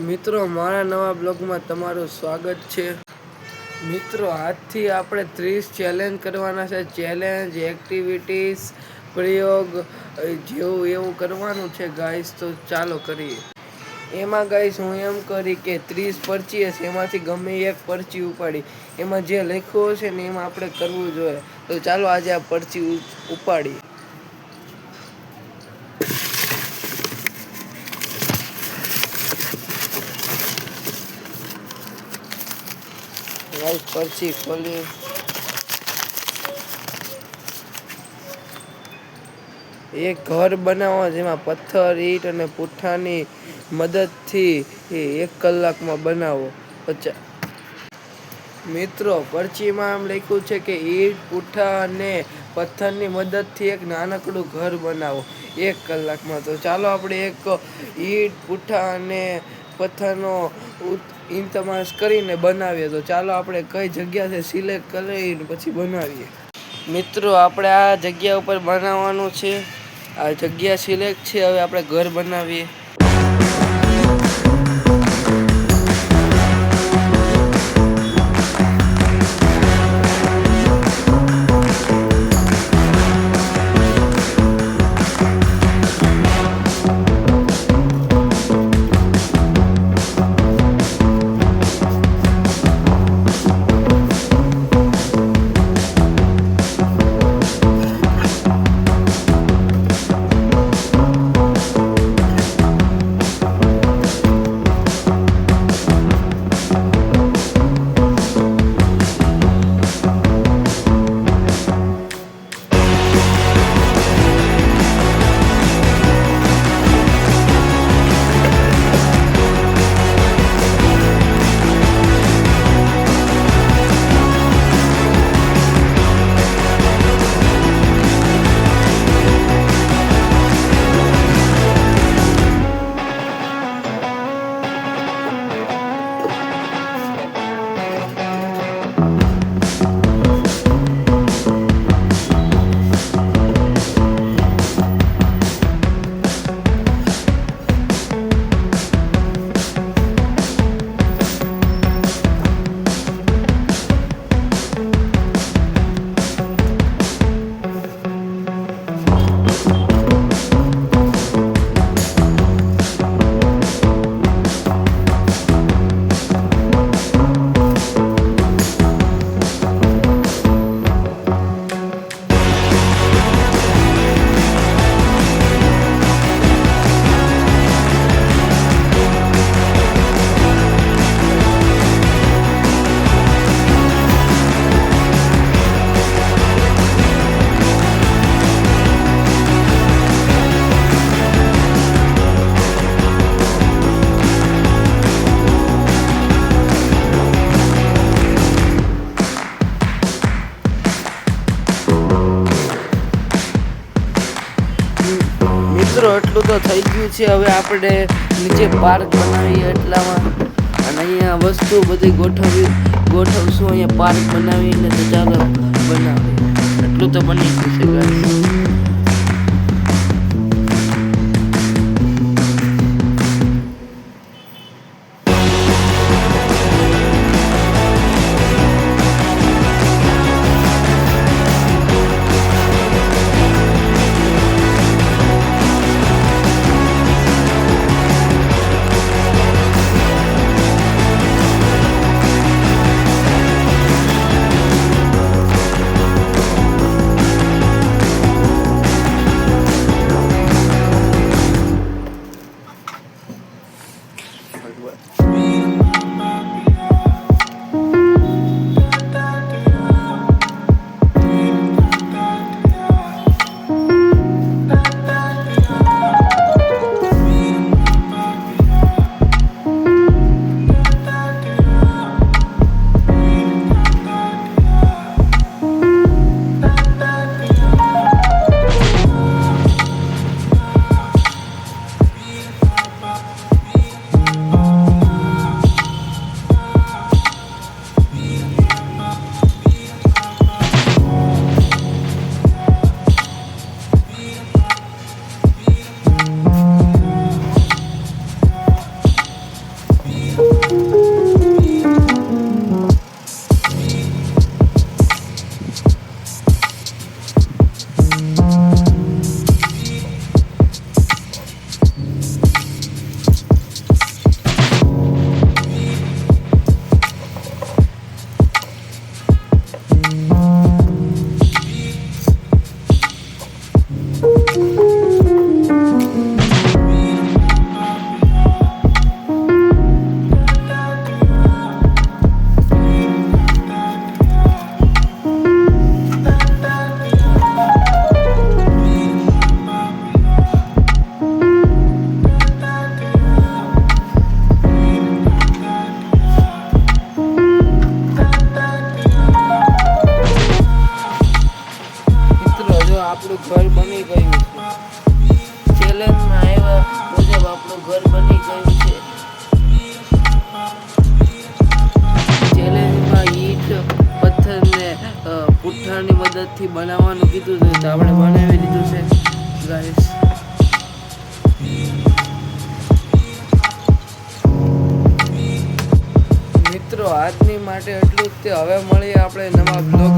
મિત્રો, મારા નવા બ્લોગમાં તમારું સ્વાગત છે. મિત્રો, આજથી આપણે 30 ચેલેન્જ કરવાના છે. ચેલેન્જ, એક્ટિવિટીઝ, પ્રયોગ જેવું એવું કરવાનું છે ગાઈસ. તો ચાલો કરીએ. એમાં ગાઈસ હું એમ કરી કે 30 પરચી હશે, એમાંથી ગમે એક પરચી ઉપાડી, એમાં જે લખ્યું હશે ને એમાં આપણે કરવું જોઈએ. તો ચાલો આજે આ પરચી ઉપાડીએ. ગાઈસ પરચી ખોલી. એક ઘર બનાવો જેમાં પથ્થર, ઈંટ અને પૂઠાની મદદથી 1 કલાકમાં બનાવો. મિત્રો, પરચીમાં એમ લખ્યું છે કે ઈંટ, પૂઠા અને પથ્થરની મદદથી એક નાનકડું ઘર બનાવો 1 કલાકમાં. તો ચાલો આપણે એક ઈંટ, પૂઠા અને પથ્થરનો ઇસ્તેમાલ કરીને બનાવીએ. તો ચાલો આપણે કઈ જગ્યા છે સિલેક્ટ કરીને પછી બનાવીએ. મિત્રો, આપણે આ જગ્યા ઉપર બનાવવાનું છે. આ જગ્યા સિલેક્ટ છે. હવે આપણે ઘર બનાવીએ. મિત્રો, એટલું તો થઈ ગયું છે. હવે આપણે નીચે પાર્ક બનાવીએ એટલામાં, અને અહીંયા વસ્તુ બધી ગોઠવશું. અહીંયા પાર્ક બનાવીને તો ચાલો બનાવીએ. એટલું તો બની ગયું છે ગાઈસ. ચેલેન્જમાં આવ્યા મુજબ આપણું ઘર બની ગયું છે. ચેલેન્જમાં ઈંટ પથ્થરને પુઠ્ઠાની મદદથી બનાવવાનું કીધું હતું તો આપણે બનાવી લીધું છે ગાઈસ. મિત્રો આજની માટે એટલું જ તે. હવે મળીએ આપણે નવા બ્લોગ